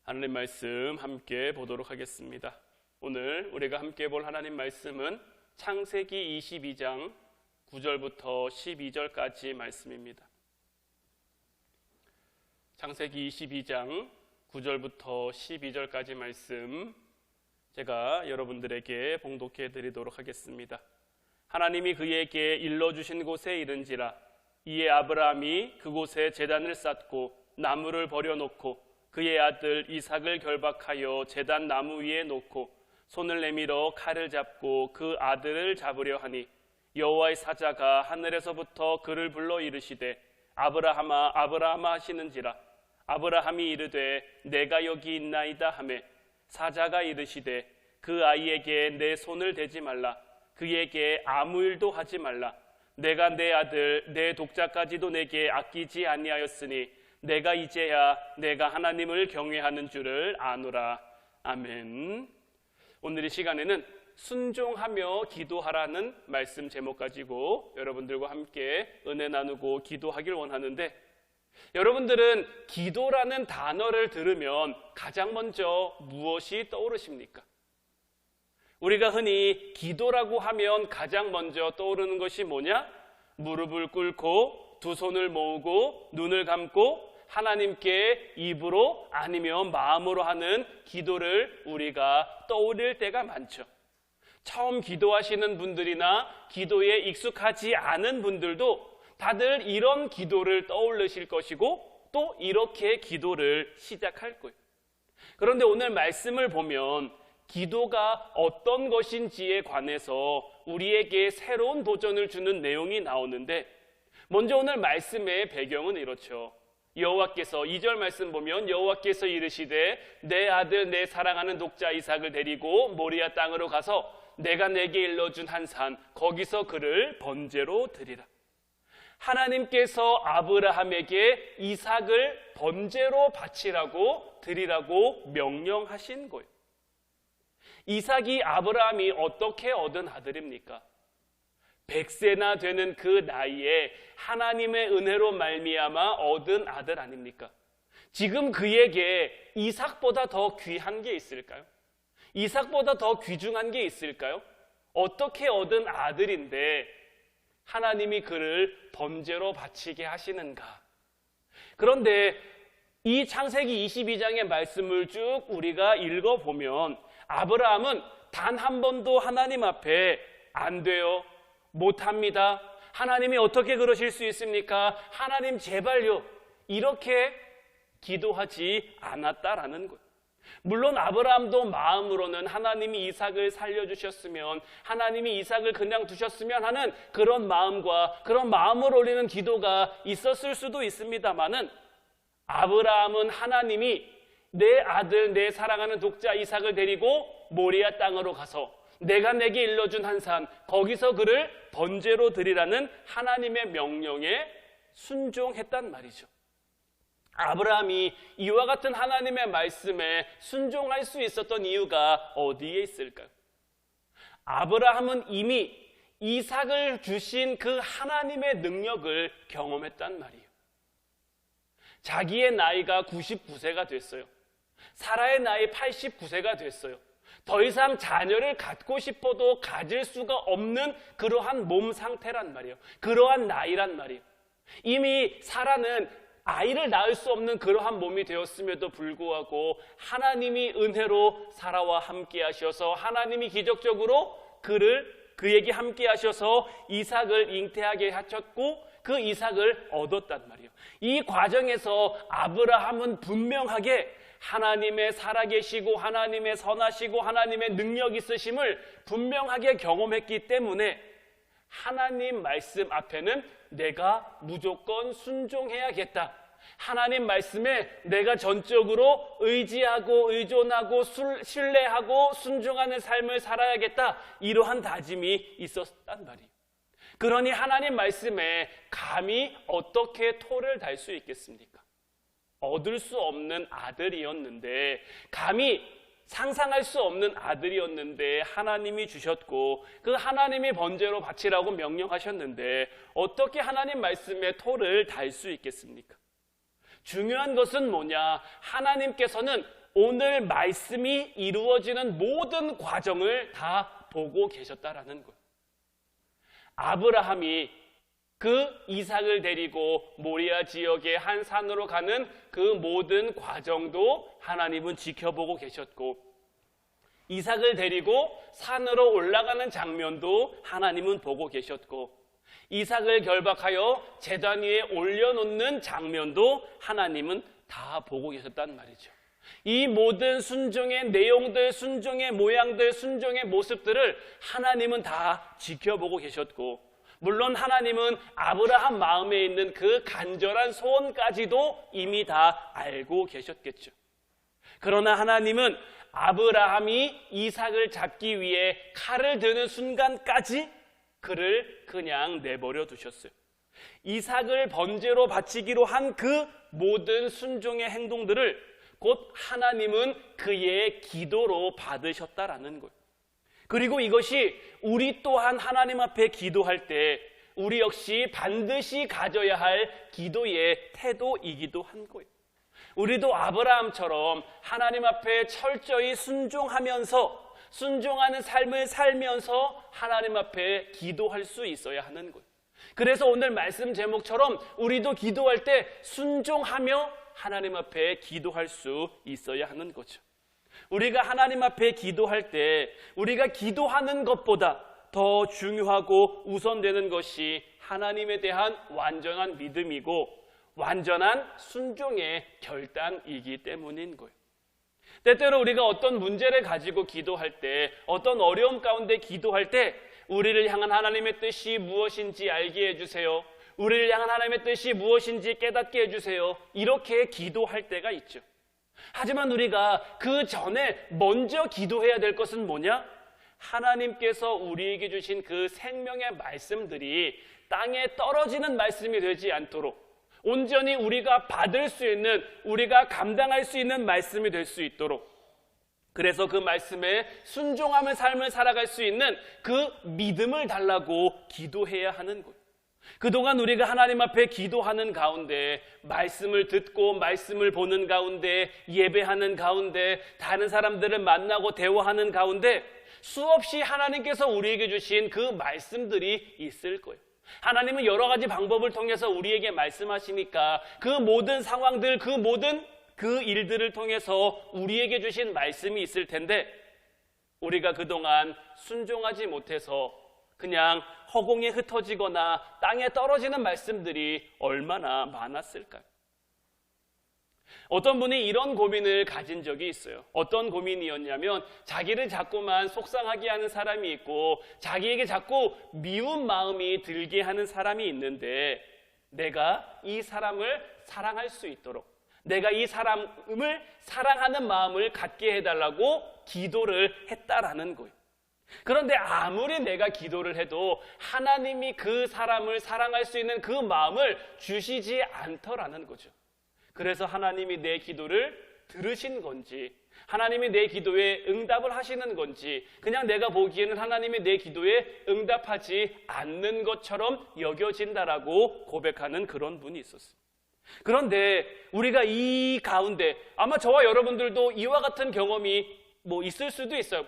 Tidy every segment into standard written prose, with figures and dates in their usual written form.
하나님 말씀 함께 보도록 하겠습니다. 오늘 우리가 함께 볼 하나님 말씀은 창세기 22장 9절부터 12절까지 말씀입니다. 창세기 22장 9절부터 12절까지 말씀 제가 여러분들에게 봉독해 드리도록 하겠습니다. 하나님이 그에게 일러주신 곳에 이른지라 이에 아브라함이 그곳에 제단을 쌓고 나무를 버려놓고 그의 아들 이삭을 결박하여 제단 나무 위에 놓고 손을 내밀어 칼을 잡고 그 아들을 잡으려 하니 여호와의 사자가 하늘에서부터 그를 불러 이르시되 아브라함아 아브라함아 하시는지라 아브라함이 이르되 내가 여기 있나이다 하매 사자가 이르시되 그 아이에게 내 손을 대지 말라 그에게 아무 일도 하지 말라 내가 내 아들 내 독자까지도 내게 아끼지 아니하였으니 내가 이제야 내가 하나님을 경외하는 줄을 아노라. 아멘. 오늘 이 시간에는 순종하며 기도하라는 말씀 제목 가지고 여러분들과 함께 은혜 나누고 기도하길 원하는데, 여러분들은 기도라는 단어를 들으면 가장 먼저 무엇이 떠오르십니까? 우리가 흔히 기도라고 하면 가장 먼저 떠오르는 것이 뭐냐? 무릎을 꿇고 두 손을 모으고 눈을 감고 하나님께 입으로 아니면 마음으로 하는 기도를 우리가 떠올릴 때가 많죠. 처음 기도하시는 분들이나 기도에 익숙하지 않은 분들도 다들 이런 기도를 떠올리실 것이고 또 이렇게 기도를 시작할 거예요. 그런데 오늘 말씀을 보면 기도가 어떤 것인지에 관해서 우리에게 새로운 도전을 주는 내용이 나오는데, 먼저 오늘 말씀의 배경은 이렇죠. 여호와께서 2절 말씀 보면 여호와께서 이르시되 내 아들 내 사랑하는 독자 이삭을 데리고 모리아 땅으로 가서 내가 내게 일러준 한 산 거기서 그를 번제로 드리라. 하나님께서 아브라함에게 이삭을 번제로 바치라고 드리라고 명령하신 거예요. 이삭이 아브라함이 어떻게 얻은 아들입니까? 100세나 되는 그 나이에 하나님의 은혜로 말미암아 얻은 아들 아닙니까? 지금 그에게 이삭보다 더 귀한 게 있을까요? 이삭보다 더 귀중한 게 있을까요? 어떻게 얻은 아들인데 하나님이 그를 번제로 바치게 하시는가? 그런데 이 창세기 22장의 말씀을 쭉 우리가 읽어보면 아브라함은 단 한 번도 하나님 앞에 안 돼요, 못합니다, 하나님이 어떻게 그러실 수 있습니까? 하나님 제발요, 이렇게 기도하지 않았다라는 거예요. 물론 아브라함도 마음으로는 하나님이 이삭을 살려주셨으면, 하나님이 이삭을 그냥 두셨으면 하는 그런 마음과 그런 마음을 올리는 기도가 있었을 수도 있습니다만은, 아브라함은 하나님이 내 아들 내 사랑하는 독자 이삭을 데리고 모리아 땅으로 가서 내가 내게 일러준 한 산 거기서 그를 번제로 드리라는 하나님의 명령에 순종했단 말이죠. 아브라함이 이와 같은 하나님의 말씀에 순종할 수 있었던 이유가 어디에 있을까요? 아브라함은 이미 이삭을 주신 그 하나님의 능력을 경험했단 말이에요. 자기의 나이가 99세가 됐어요. 사라의 나이 89세가 됐어요. 더 이상 자녀를 갖고 싶어도 가질 수가 없는 그러한 몸 상태란 말이에요. 그러한 나이란 말이에요. 이미 사라는 아이를 낳을 수 없는 그러한 몸이 되었음에도 불구하고 하나님이 은혜로 사라와 함께 하셔서 하나님이 기적적으로 그에게 함께 하셔서 이삭을 잉태하게 하셨고 그 이삭을 얻었단 말이에요. 이 과정에서 아브라함은 분명하게 하나님의 살아계시고 하나님의 선하시고 하나님의 능력 있으심을 분명하게 경험했기 때문에 하나님 말씀 앞에는 내가 무조건 순종해야겠다, 하나님 말씀에 내가 전적으로 의지하고 의존하고 신뢰하고 순종하는 삶을 살아야겠다, 이러한 다짐이 있었단 말이에요. 그러니 하나님 말씀에 감히 어떻게 토를 달 수 있겠습니까? 얻을 수 없는 아들이었는데, 감히 상상할 수 없는 아들이었는데 하나님이 주셨고 그 하나님이 번제로 바치라고 명령하셨는데 어떻게 하나님 말씀에 토를 달 수 있겠습니까? 중요한 것은 뭐냐? 하나님께서는 오늘 말씀이 이루어지는 모든 과정을 다 보고 계셨다라는 거예요. 아브라함이 그 이삭을 데리고 모리아 지역의 한 산으로 가는 그 모든 과정도 하나님은 지켜보고 계셨고, 이삭을 데리고 산으로 올라가는 장면도 하나님은 보고 계셨고, 이삭을 결박하여 제단 위에 올려놓는 장면도 하나님은 다 보고 계셨단 말이죠. 이 모든 순종의 내용들, 순종의 모양들, 순종의 모습들을 하나님은 다 지켜보고 계셨고, 물론 하나님은 아브라함 마음에 있는 그 간절한 소원까지도 이미 다 알고 계셨겠죠. 그러나 하나님은 아브라함이 이삭을 잡기 위해 칼을 드는 순간까지 그를 그냥 내버려 두셨어요. 이삭을 번제로 바치기로 한 그 모든 순종의 행동들을 곧 하나님은 그의 기도로 받으셨다라는 거예요. 그리고 이것이 우리 또한 하나님 앞에 기도할 때 우리 역시 반드시 가져야 할 기도의 태도이기도 한 거예요. 우리도 아브라함처럼 하나님 앞에 철저히 순종하면서, 순종하는 삶을 살면서 하나님 앞에 기도할 수 있어야 하는 거예요. 그래서 오늘 말씀 제목처럼 우리도 기도할 때 순종하며 하나님 앞에 기도할 수 있어야 하는 거죠. 우리가 하나님 앞에 기도할 때 우리가 기도하는 것보다 더 중요하고 우선되는 것이 하나님에 대한 완전한 믿음이고 완전한 순종의 결단이기 때문인 거예요. 때때로 우리가 어떤 문제를 가지고 기도할 때, 어떤 어려움 가운데 기도할 때 우리를 향한 하나님의 뜻이 무엇인지 알게 해주세요, 우리를 향한 하나님의 뜻이 무엇인지 깨닫게 해주세요, 이렇게 기도할 때가 있죠. 하지만 우리가 그 전에 먼저 기도해야 될 것은 뭐냐? 하나님께서 우리에게 주신 그 생명의 말씀들이 땅에 떨어지는 말씀이 되지 않도록 온전히 우리가 받을 수 있는, 우리가 감당할 수 있는 말씀이 될 수 있도록, 그래서 그 말씀에 순종하는 삶을 살아갈 수 있는 그 믿음을 달라고 기도해야 하는 거예요. 그동안 우리가 하나님 앞에 기도하는 가운데, 말씀을 듣고 말씀을 보는 가운데, 예배하는 가운데, 다른 사람들을 만나고 대화하는 가운데 수없이 하나님께서 우리에게 주신 그 말씀들이 있을 거예요. 하나님은 여러 가지 방법을 통해서 우리에게 말씀하시니까 그 모든 상황들, 그 모든 그 일들을 통해서 우리에게 주신 말씀이 있을 텐데, 우리가 그동안 순종하지 못해서 그냥 허공에 흩어지거나 땅에 떨어지는 말씀들이 얼마나 많았을까요? 어떤 분이 이런 고민을 가진 적이 있어요. 어떤 고민이었냐면, 자기를 자꾸만 속상하게 하는 사람이 있고 자기에게 자꾸 미운 마음이 들게 하는 사람이 있는데, 내가 이 사람을 사랑할 수 있도록, 내가 이 사람을 사랑하는 마음을 갖게 해달라고 기도를 했다라는 거예요. 그런데 아무리 내가 기도를 해도 하나님이 그 사람을 사랑할 수 있는 그 마음을 주시지 않더라는 거죠. 그래서 하나님이 내 기도를 들으신 건지, 하나님이 내 기도에 응답을 하시는 건지, 그냥 내가 보기에는 하나님이 내 기도에 응답하지 않는 것처럼 여겨진다라고 고백하는 그런 분이 있었어요. 그런데 우리가 이 가운데 아마 저와 여러분들도 이와 같은 경험이 있을 수도 있어요.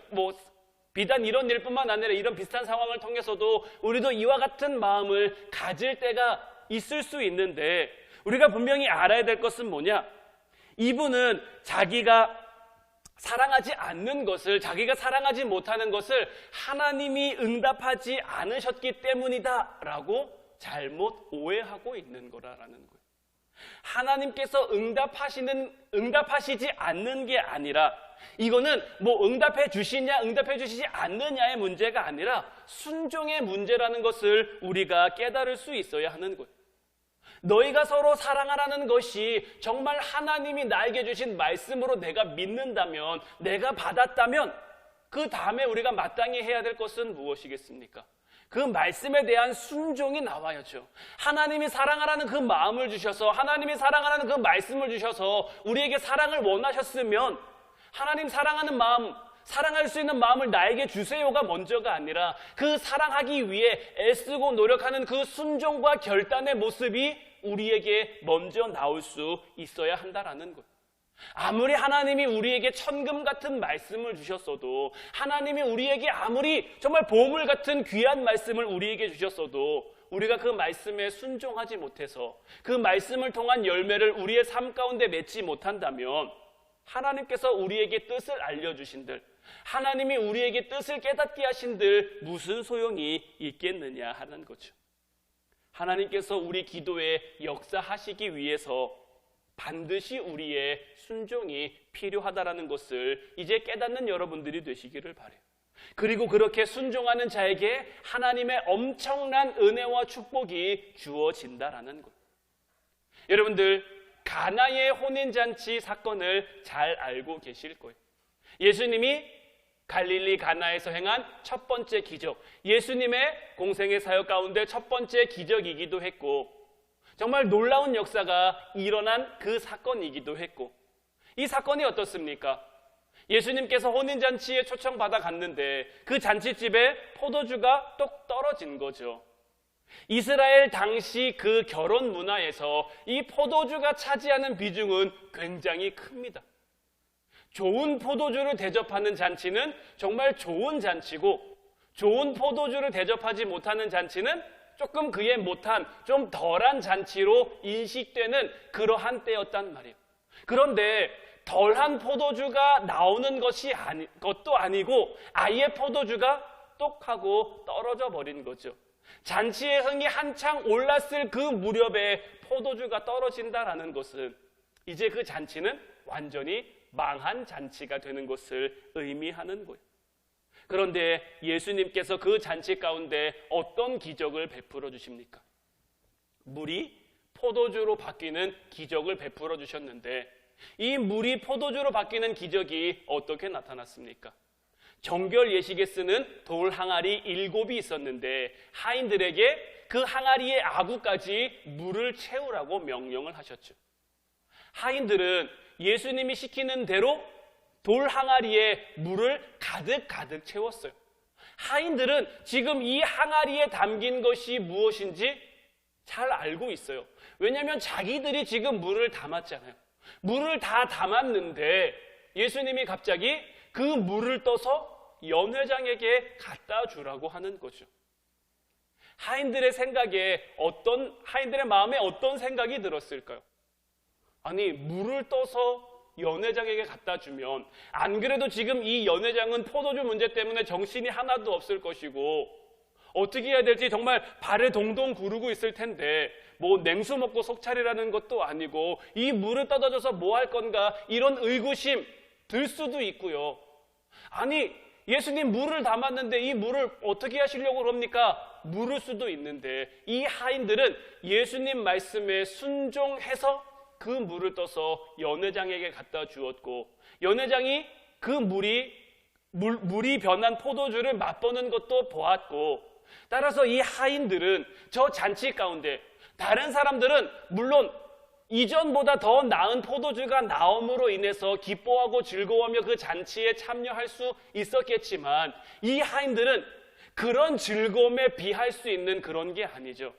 비단 이런 일뿐만 아니라 이런 비슷한 상황을 통해서도 우리도 이와 같은 마음을 가질 때가 있을 수 있는데, 우리가 분명히 알아야 될 것은 뭐냐? 이분은 자기가 사랑하지 않는 것을, 자기가 사랑하지 못하는 것을 하나님이 응답하지 않으셨기 때문이다 라고 잘못 오해하고 있는 거라는 거예요. 하나님께서 응답하시지 않는 게 아니라, 이거는 응답해 주시냐 응답해 주시지 않느냐의 문제가 아니라 순종의 문제라는 것을 우리가 깨달을 수 있어야 하는 거예요. 너희가 서로 사랑하라는 것이 정말 하나님이 나에게 주신 말씀으로 내가 믿는다면, 내가 받았다면, 그 다음에 우리가 마땅히 해야 될 것은 무엇이겠습니까? 그 말씀에 대한 순종이 나와야죠. 하나님이 사랑하라는 그 마음을 주셔서, 하나님이 사랑하라는 그 말씀을 주셔서 우리에게 사랑을 원하셨으면, 하나님 사랑하는 마음, 사랑할 수 있는 마음을 나에게 주세요가 먼저가 아니라 그 사랑하기 위해 애쓰고 노력하는 그 순종과 결단의 모습이 우리에게 먼저 나올 수 있어야 한다라는 것. 아무리 하나님이 우리에게 천금 같은 말씀을 주셨어도, 하나님이 우리에게 아무리 정말 보물 같은 귀한 말씀을 우리에게 주셨어도 우리가 그 말씀에 순종하지 못해서 그 말씀을 통한 열매를 우리의 삶 가운데 맺지 못한다면 하나님께서 우리에게 뜻을 알려주신들, 하나님이 우리에게 뜻을 깨닫게 하신들 무슨 소용이 있겠느냐 하는 거죠. 하나님께서 우리 기도에 역사하시기 위해서 반드시 우리의 순종이 필요하다라는 것을 이제 깨닫는 여러분들이 되시기를 바라요. 그리고 그렇게 순종하는 자에게 하나님의 엄청난 은혜와 축복이 주어진다라는 것. 여러분들, 가나의 혼인잔치 사건을 잘 알고 계실 거예요. 예수님이 갈릴리 가나에서 행한 첫 번째 기적, 예수님의 공생의 사역 가운데 첫 번째 기적이기도 했고, 정말 놀라운 역사가 일어난 그 사건이기도 했고, 이 사건이 어떻습니까? 예수님께서 혼인잔치에 초청받아 갔는데 그 잔치집에 포도주가 똑 떨어진 거죠. 이스라엘 당시 그 결혼 문화에서 이 포도주가 차지하는 비중은 굉장히 큽니다. 좋은 포도주를 대접하는 잔치는 정말 좋은 잔치고, 좋은 포도주를 대접하지 못하는 잔치는 조금 그에 못한 좀 덜한 잔치로 인식되는 그러한 때였단 말이에요. 그런데 덜한 포도주가 나오는 것도 아니고 아예 포도주가 똑 하고 떨어져 버린 거죠. 잔치의 흥이 한창 올랐을 그 무렵에 포도주가 떨어진다라는 것은 이제 그 잔치는 완전히 망한 잔치가 되는 것을 의미하는 거예요. 그런데 예수님께서 그 잔치 가운데 어떤 기적을 베풀어 주십니까? 물이 포도주로 바뀌는 기적을 베풀어 주셨는데, 이 물이 포도주로 바뀌는 기적이 어떻게 나타났습니까? 정결 예식에 쓰는 돌 항아리 7이 있었는데 하인들에게 그 항아리의 아구까지 물을 채우라고 명령을 하셨죠. 하인들은 예수님이 시키는 대로 돌 항아리에 물을 가득 채웠어요. 하인들은 지금 이 항아리에 담긴 것이 무엇인지 잘 알고 있어요. 왜냐하면 자기들이 지금 물을 담았잖아요. 물을 다 담았는데 예수님이 갑자기 그 물을 떠서 연회장에게 갖다 주라고 하는 거죠. 하인들의 마음에 어떤 생각이 들었을까요? 아니, 물을 떠서 연회장에게 갖다 주면 안 그래도 지금 이 연회장은 포도주 문제 때문에 정신이 하나도 없을 것이고 어떻게 해야 될지 정말 발을 동동 구르고 있을 텐데, 뭐 냉수 먹고 속차리라는 것도 아니고 이 물을 떠다 줘서 뭐 할 건가, 이런 의구심 들 수도 있고요. 아니, 예수님 물을 담았는데 이 물을 어떻게 하시려고 그럽니까? 물을 수도 있는데, 이 하인들은 예수님 말씀에 순종해서 그 물을 떠서 연회장에게 갖다 주었고, 연회장이 그 물이 변한 포도주를 맛보는 것도 보았고, 따라서 이 하인들은 저 잔치 가운데, 다른 사람들은 물론 이전보다 더 나은 포도주가 나옴으로 인해서 기뻐하고 즐거워하며 그 잔치에 참여할 수 있었겠지만, 이 하인들은 그런 즐거움에 비할 수 있는 그런 게 아니죠.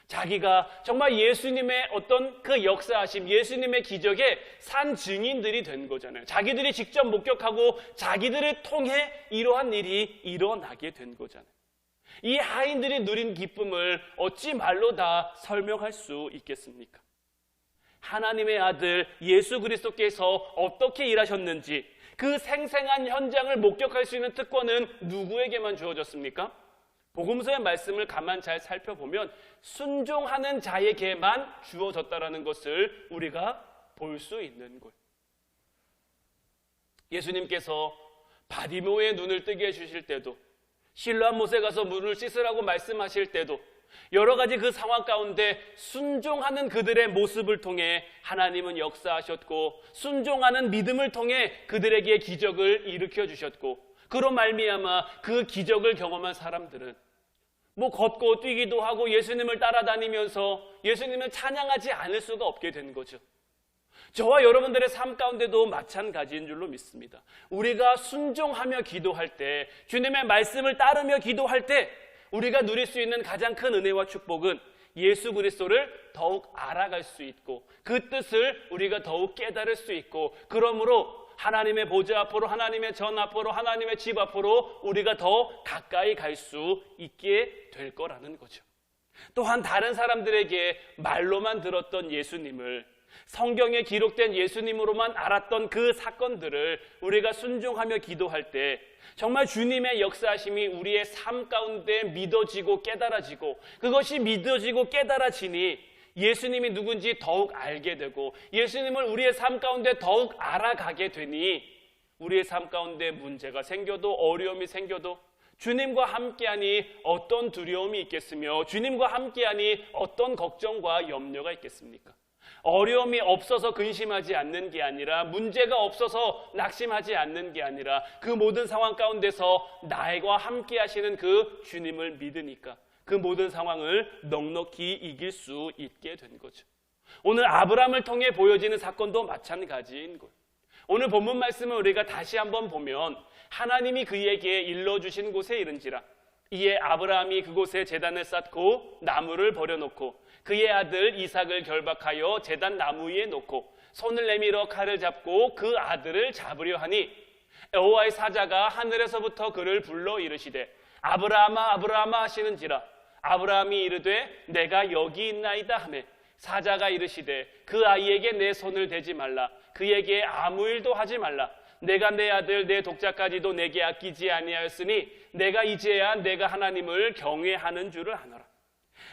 자기가 정말 예수님의 어떤 그 역사하심, 예수님의 기적에 산 증인들이 된 거잖아요. 자기들이 직접 목격하고 자기들을 통해 이러한 일이 일어나게 된 거잖아요. 이 하인들이 누린 기쁨을 어찌 말로 다 설명할 수 있겠습니까? 하나님의 아들 예수 그리스도께서 어떻게 일하셨는지 그 생생한 현장을 목격할 수 있는 특권은 누구에게만 주어졌습니까? 복음서의 말씀을 가만 잘 살펴보면 순종하는 자에게만 주어졌다라는 것을 우리가 볼 수 있는 거예요. 예수님께서 바디모의 눈을 뜨게 해주실 때도, 실로암 못에 가서 물을 씻으라고 말씀하실 때도, 여러 가지 그 상황 가운데 순종하는 그들의 모습을 통해 하나님은 역사하셨고, 순종하는 믿음을 통해 그들에게 기적을 일으켜 주셨고, 그로 말미암아 그 기적을 경험한 사람들은 뭐 걷고 뛰기도 하고 예수님을 따라다니면서 예수님을 찬양하지 않을 수가 없게 된 거죠. 저와 여러분들의 삶 가운데도 마찬가지인 줄로 믿습니다. 우리가 순종하며 기도할 때, 주님의 말씀을 따르며 기도할 때 우리가 누릴 수 있는 가장 큰 은혜와 축복은 예수 그리스도를 더욱 알아갈 수 있고 그 뜻을 우리가 더욱 깨달을 수 있고 그러므로 하나님의 보좌 앞으로, 하나님의 전 앞으로, 하나님의 집 앞으로 우리가 더 가까이 갈 수 있게 될 거라는 거죠. 또한 다른 사람들에게 말로만 들었던 예수님을, 성경에 기록된 예수님으로만 알았던 그 사건들을 우리가 순종하며 기도할 때 정말 주님의 역사하심이 우리의 삶 가운데 믿어지고 깨달아지고, 그것이 믿어지고 깨달아지니 예수님이 누군지 더욱 알게 되고 예수님을 우리의 삶 가운데 더욱 알아가게 되니 우리의 삶 가운데 문제가 생겨도, 어려움이 생겨도 주님과 함께하니 어떤 두려움이 있겠으며 주님과 함께하니 어떤 걱정과 염려가 있겠습니까? 어려움이 없어서 근심하지 않는 게 아니라, 문제가 없어서 낙심하지 않는 게 아니라 그 모든 상황 가운데서 나와 함께 하시는 그 주님을 믿으니까 그 모든 상황을 넉넉히 이길 수 있게 된 거죠. 오늘 아브라함을 통해 보여지는 사건도 마찬가지인 거예요. 오늘 본문 말씀을 우리가 다시 한번 보면 하나님이 그에게 일러주신 곳에 이른지라 이에 아브라함이 그곳에 제단을 쌓고 나무를 버려놓고 그의 아들 이삭을 결박하여 제단 나무 위에 놓고 손을 내밀어 칼을 잡고 그 아들을 잡으려 하니 여호와의 사자가 하늘에서부터 그를 불러 이르시되 아브라함아 아브라함아 하시는지라 아브라함이 이르되 내가 여기 있나이다 하매 사자가 이르시되 그 아이에게 내 손을 대지 말라 그에게 아무 일도 하지 말라 내가 내 아들 내 독자까지도 내게 아끼지 아니하였으니 내가 이제야 내가 하나님을 경외하는 줄을 아노라.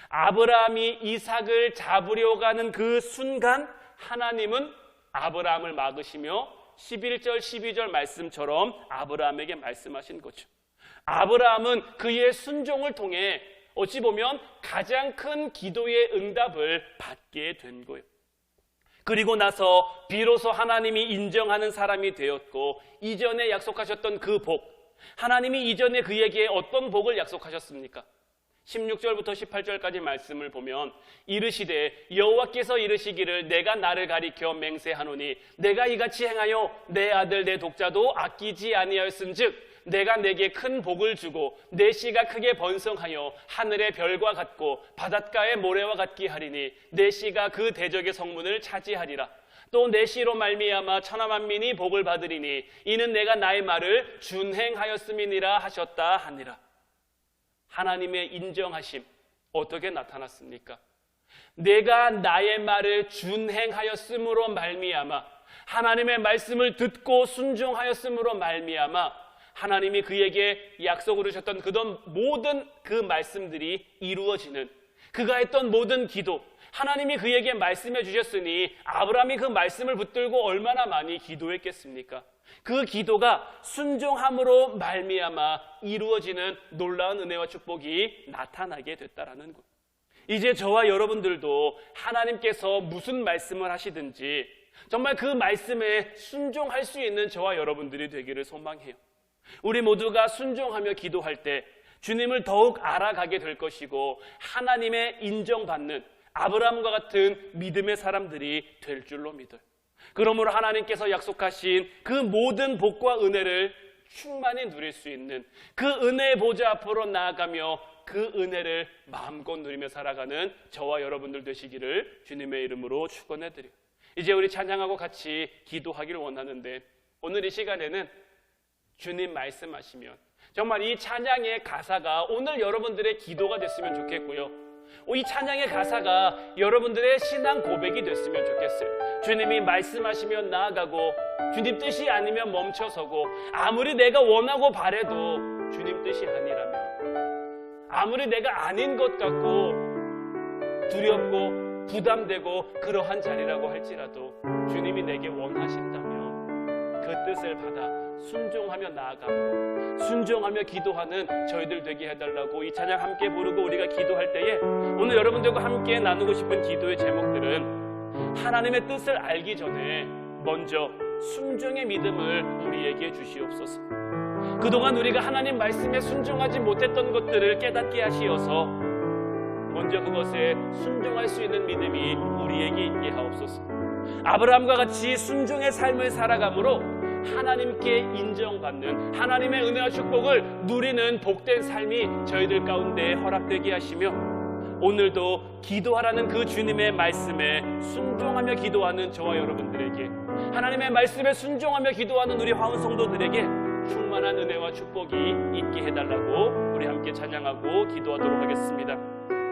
아브라함이 이삭을 잡으려고 하는 그 순간 하나님은 아브라함을 막으시며 11절 12절 말씀처럼 아브라함에게 말씀하신 거죠. 아브라함은 그의 순종을 통해 어찌 보면 가장 큰 기도의 응답을 받게 된 거예요. 그리고 나서 비로소 하나님이 인정하는 사람이 되었고 이전에 약속하셨던 그 복, 하나님이 이전에 그에게 어떤 복을 약속하셨습니까? 16절부터 18절까지 말씀을 보면 이르시되 여호와께서 이르시기를 내가 나를 가리켜 맹세하노니 내가 이같이 행하여 내 아들 내 독자도 아끼지 아니하였은즉 내가 내게 큰 복을 주고 내 씨가 크게 번성하여 하늘의 별과 같고 바닷가의 모래와 같게 하리니 내 씨가 그 대적의 성문을 차지하리라. 또 내 씨로 말미암아 천하 만민이 복을 받으리니 이는 내가 나의 말을 준행하였음이니라 하셨다 하니라. 하나님의 인정하심 어떻게 나타났습니까? 내가 나의 말을 준행하였음으로 말미암아, 하나님의 말씀을 듣고 순종하였음으로 말미암아 하나님이 그에게 약속을 주셨던 그런 모든 그 말씀들이 이루어지는, 그가 했던 모든 기도, 하나님이 그에게 말씀해 주셨으니 아브라함이 그 말씀을 붙들고 얼마나 많이 기도했겠습니까? 그 기도가 순종함으로 말미암아 이루어지는 놀라운 은혜와 축복이 나타나게 됐다라는 것. 이제 저와 여러분들도 하나님께서 무슨 말씀을 하시든지 정말 그 말씀에 순종할 수 있는 저와 여러분들이 되기를 소망해요. 우리 모두가 순종하며 기도할 때 주님을 더욱 알아가게 될 것이고 하나님의 인정받는 아브라함과 같은 믿음의 사람들이 될 줄로 믿어요. 그러므로 하나님께서 약속하신 그 모든 복과 은혜를 충만히 누릴 수 있는 그 은혜의 보좌 앞으로 나아가며 그 은혜를 마음껏 누리며 살아가는 저와 여러분들 되시기를 주님의 이름으로 축원해드려요. 이제 우리 찬양하고 같이 기도하기를 원하는데 오늘 이 시간에는 주님 말씀하시면 정말 이 찬양의 가사가 오늘 여러분들의 기도가 됐으면 좋겠고요. 이 찬양의 가사가 여러분들의 신앙 고백이 됐으면 좋겠어요. 주님이 말씀하시면 나아가고 주님 뜻이 아니면 멈춰서고 아무리 내가 원하고 바래도 주님 뜻이 아니라면 아무리 내가 아닌 것 같고 두렵고 부담되고 그러한 자리라고 할지라도 주님이 내게 원하신다면 그 뜻을 받아 순종하며 나아가고 순종하며 기도하는 저희들 되게 해달라고 이 찬양 함께 부르고 우리가 기도할 때에 오늘 여러분들과 함께 나누고 싶은 기도의 제목들은 하나님의 뜻을 알기 전에 먼저 순종의 믿음을 우리에게 주시옵소서. 그동안 우리가 하나님 말씀에 순종하지 못했던 것들을 깨닫게 하시어서 먼저 그것에 순종할 수 있는 믿음이 우리에게 있게 하옵소서. 아브라함과 같이 순종의 삶을 살아감으로 하나님께 인정받는 하나님의 은혜와 축복을 누리는 복된 삶이 저희들 가운데 허락되게 하시며 오늘도 기도하라는 그 주님의 말씀에 순종하며 기도하는 저와 여러분들에게, 하나님의 말씀에 순종하며 기도하는 우리 화운 성도들에게 충만한 은혜와 축복이 있게 해달라고 우리 함께 찬양하고 기도하도록 하겠습니다.